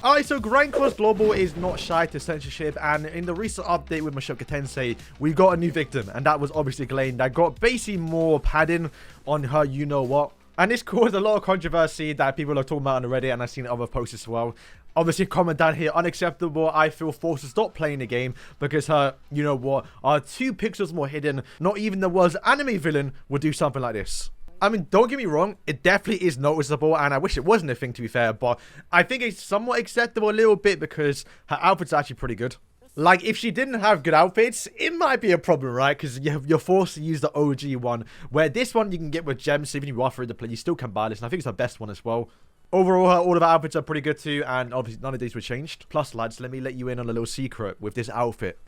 Alright, so Grand Cross Global is not shy to censorship, and in the recent update with Mashoka Tensei, we got a new victim, and that was obviously Ghiselaine, that got basically more padding on her you-know-what. And this caused a lot of controversy that people are talking about on Reddit, and I've seen other posts as well. Obviously, comment down here, unacceptable. I feel forced to stop playing the game because her, you-know-what, are 2 pixels more hidden. Not even the world's anime villain would do something like this. I mean, don't get me wrong, it definitely is noticeable, and I wish it wasn't a thing, to be fair, but I think it's somewhat acceptable a little bit because her outfit's actually pretty good. Like, if she didn't have good outfits, it might be a problem, right? Because you're forced to use the OG one, where this one you can get with gems, so even if you are free to play, you still can buy this, and I think it's her best one as well. Overall, all of her outfits are pretty good too, and obviously none of these were changed. Plus, lads, let me let you in on a little secret with this outfit.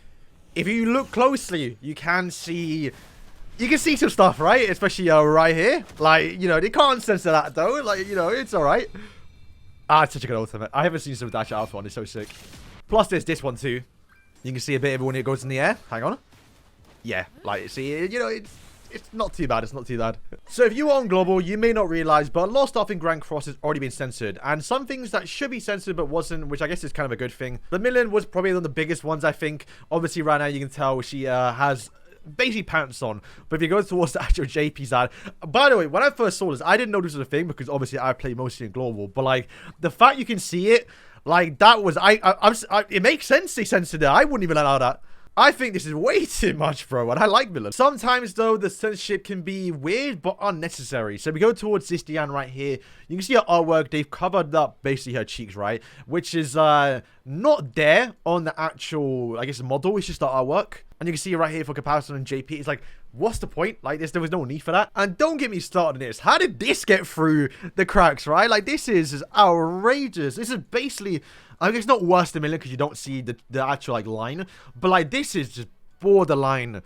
If you look closely, you can see some stuff, right? Especially right here. Like, you know, they can't censor that though. Like, you know, it's alright. Ah, it's such a good ultimate. I haven't seen some Dash Alpha one. It's so sick. Plus, there's this one too. You can see a bit of it when it goes in the air. Hang on. Yeah, like, see, you know, it's not too bad. It's not too bad. So if you are on Global, you may not realize, but a lot of stuff in Grand Cross has already been censored. And some things that should be censored but wasn't, which I guess is kind of a good thing. The Million was probably one of the biggest ones, I think. Obviously, right now, you can tell she has basically pants on. But if you go towards the actual JP side, by the way, when I first saw this, I didn't know this was a thing because obviously I play mostly in Global. But like, the fact you can see it, like, that was, it makes sense they censored it. I wouldn't even allow that. I think this is way too much, bro, and I like Miller. Sometimes, though, the censorship can be weird but unnecessary. So we go towards Ghiselaine right here. You can see her artwork. They've covered up basically her cheeks, right? Which is not there on the actual, I guess, model. It's just the artwork. And you can see right here for comparison on JP. It's like, what's the point? Like, there was no need for that. And don't get me started on this. How did this get through the cracks, right? Like, this is outrageous. This is basically, I guess, not worse than Million because you don't see the actual, like, line. But, like, this is just borderline,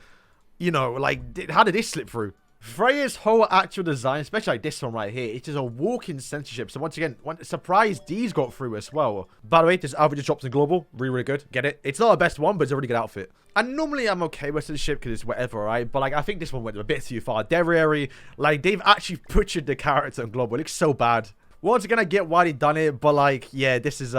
you know, like, how did this slip through? Freya's whole actual design, especially like this one right here, it's just a walk-in censorship. So once again, surprised these got through as well. By the way, this outfit just drops in Global. Really, really good. Get it? It's not the best one, but it's a really good outfit. And normally I'm okay with censorship because it's whatever, right? But like, I think this one went a bit too far. Derriere, like, they've actually butchered the character in Global. It looks so bad. Once again, I get why they done it, but like, yeah, this is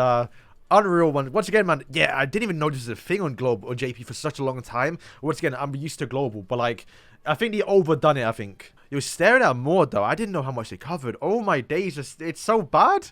unreal one. Once again, man, yeah, I didn't even know this was a thing on Global or JP for such a long time. Once again, I'm used to Global, but like, I think they overdone it, I think. You were staring at more, though. I didn't know how much they covered. Oh, my days. It's so bad.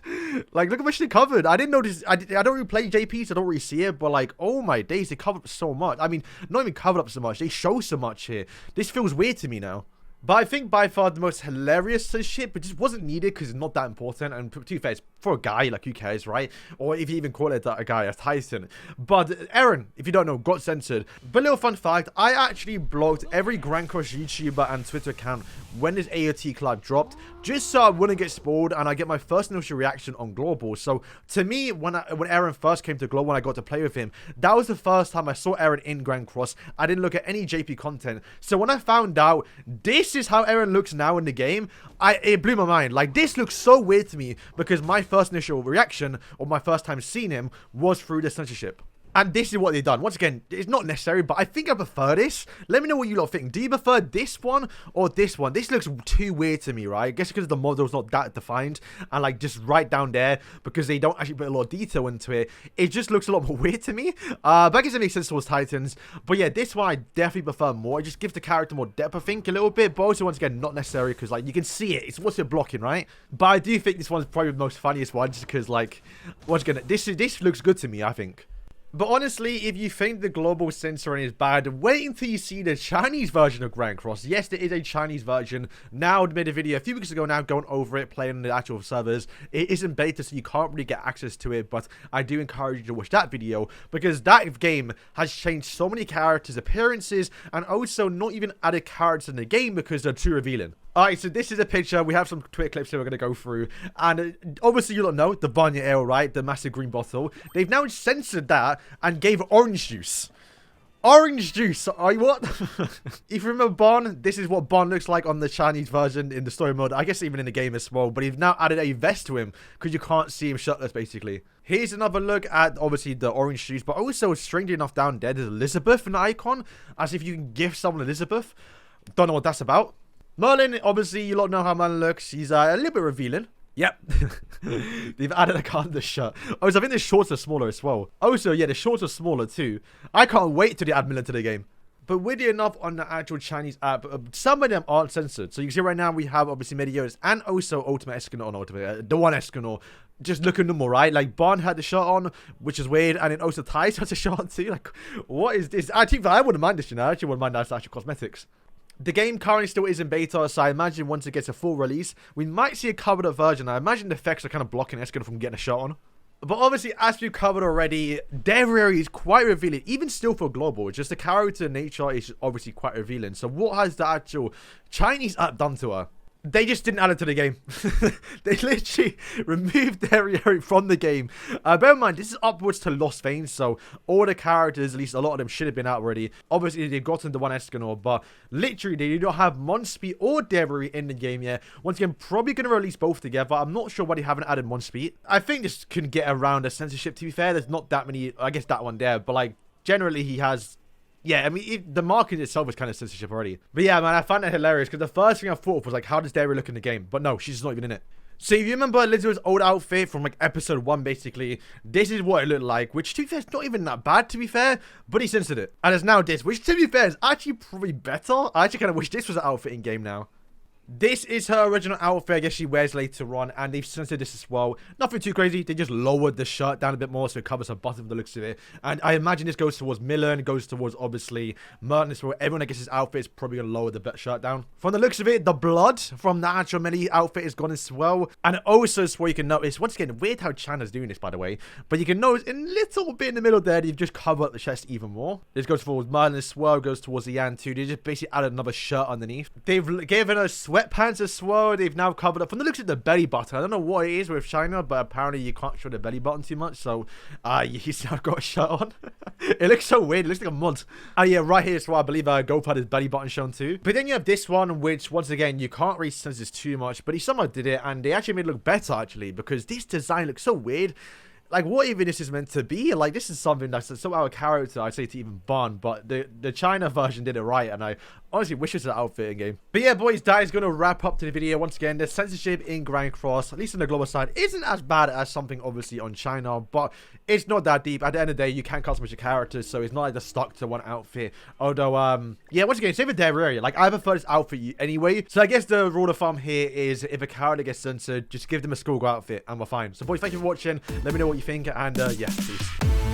Like, look how much they covered. I didn't know this. I don't really play JP, so I don't really see it. But, like, oh, my days. They covered up so much. I mean, not even covered up so much. They show so much here. This feels weird to me now. But I think by far the most hilarious shit, but just wasn't needed because it's not that important. And to be fair, it's for a guy, like, who cares, right? Or if you even call it a guy, a Tyson. But Aaron, if you don't know, got censored. But little fun fact, I actually blocked every Grand Cross YouTuber and Twitter account when this AOT collab dropped, just so I wouldn't get spoiled and I get my first initial reaction on Global. So to me, when Aaron first came to Global, when I got to play with him, that was the first time I saw Aaron in Grand Cross. I didn't look at any JP content. So when I found out this is how Aaron looks now in the game, it blew my mind. Like, this looks so weird to me because my first initial reaction, or my first time seeing him, was through the censorship. And this is what they've done. Once again, it's not necessary, but I think I prefer this. Let me know what you lot think. Do you prefer this one or this one? This looks too weird to me, right? I guess because the model's not that defined and like just right down there because they don't actually put a lot of detail into it. It just looks a lot more weird to me. But I guess it makes sense towards Titans. But yeah, this one I definitely prefer more. It just gives the character more depth, I think, a little bit. But also, once again, not necessary because like you can see it. It's what's it blocking, right? But I do think this one's probably the most funniest one just because like, once again, this looks good to me, I think. But honestly, if you think the global censoring is bad, wait until you see the Chinese version of Grand Cross. Yes, there is a Chinese version. Now, I made a video a few weeks ago now going over it, playing on the actual servers. It isn't beta, so you can't really get access to it, but I do encourage you to watch that video because that game has changed so many characters' appearances and also not even added characters in the game because they're too revealing. Alright, so this is a picture. We have some Twitter clips here we're going to go through. And obviously you don't know, the Barnier Ale, right? The massive green bottle. They've now censored that and gave orange juice. Orange juice. What? If you remember Bon, this is what Bon looks like on the Chinese version in the story mode. I guess even in the game as well. But he's now added a vest to him because you can't see him shirtless, basically. Here's another look at, obviously, the orange juice. But also, strangely enough, down there, there's Elizabeth in the icon. As if you can give someone Elizabeth. Don't know what that's about. Merlin, obviously, you lot know how Merlin looks. He's a little bit revealing. Yep. They've added a undershirt. Oh, so I think the shorts are smaller as well. Also, yeah, the shorts are smaller too. I can't wait till they add Milan to the game. But weirdly enough, on the actual Chinese app, some of them aren't censored. So you can see right now we have obviously Mediotis and also Ultimate Escanor, not Ultimate, the one Escanor. Just looking normal, right? Like, Barn had the shirt on, which is weird. And then also Thais has a shirt on too. Like, what is this? I think I wouldn't mind this, you know. I actually wouldn't mind that's actual cosmetics. The game currently still is in beta, so I imagine once it gets a full release, we might see a covered up version. I imagine the effects are kind of blocking Escanor from getting a shot on. But obviously, as we've covered already, their area is quite revealing, even still for global. Just the character nature is obviously quite revealing. So what has the actual Chinese app done to her? They just didn't add it to the game. They literally removed their area from the game. Bear in mind, this is upwards to Lost Veins, so all the characters, at least a lot of them, should have been out already. Obviously, they've gotten the one Escanor, but literally, they do not have Monspeed or Devery in the game yet. Once again, probably going to release both together. I'm not sure why they haven't added Monspeed. I think this can get around a censorship, to be fair. There's not that many, I guess that one there, but like, generally, he has... Yeah, I mean, the market itself is kind of censorship already. But yeah, man, I found that hilarious because the first thing I thought of was like, how does Dairy look in the game? But no, she's just not even in it. So if you remember Elizabeth's old outfit from like episode 1, basically, this is what it looked like, which to be fair is not even that bad, to be fair, but he censored it. And it's now this, which to be fair is actually probably better. I actually kind of wish this was an outfit in game now. This is her original outfit, I guess she wears later on, and they've censored this as well. Nothing too crazy, they just lowered the shirt down a bit more so it covers her bottom from the looks of it. And I imagine this goes towards Milan, goes towards, obviously, Merton as well. Everyone, I guess, his outfit is probably going to lower the shirt down. From the looks of it, the blood from the actual Melee outfit is gone as well. And also, as well, you can notice, once again, weird how China's doing this, by the way, but you can notice a little bit in the middle there, they've just covered up the chest even more. This goes towards Merlin as well, goes towards the Yan too. They just basically added another shirt underneath. They've given us sweatpants as well. They've now covered up from the looks of the belly button. I don't know what it is with China, but apparently you can't show the belly button too much, so he's now got a shirt on. It looks so weird. It looks like a mud. Yeah, right here as well, I believe Gope had his belly button shown too. But then you have this one, which once again you can't really sense this too much, but he somehow did it, and they actually made it look better actually, because this design looks so weird. Like, what even this is meant to be? Like, this is something that's so out of character, I'd say, to even Bond. But the China version did it right, and I honestly wish it was an outfit in game. But yeah, boys, that is going to wrap up to the video. Once again, the censorship in Grand Cross, at least on the global side, isn't as bad as something, obviously, on China. But it's not that deep. At the end of the day, you can't customize your characters, so it's not like they're stuck to one outfit. Although, yeah, once again, same with their area. Like, I prefer this outfit anyway. So I guess the rule of thumb here is if a character gets censored, just give them a schoolgirl outfit, and we're fine. So, boys, thank you for watching. Let me know what you think, and yeah, peace.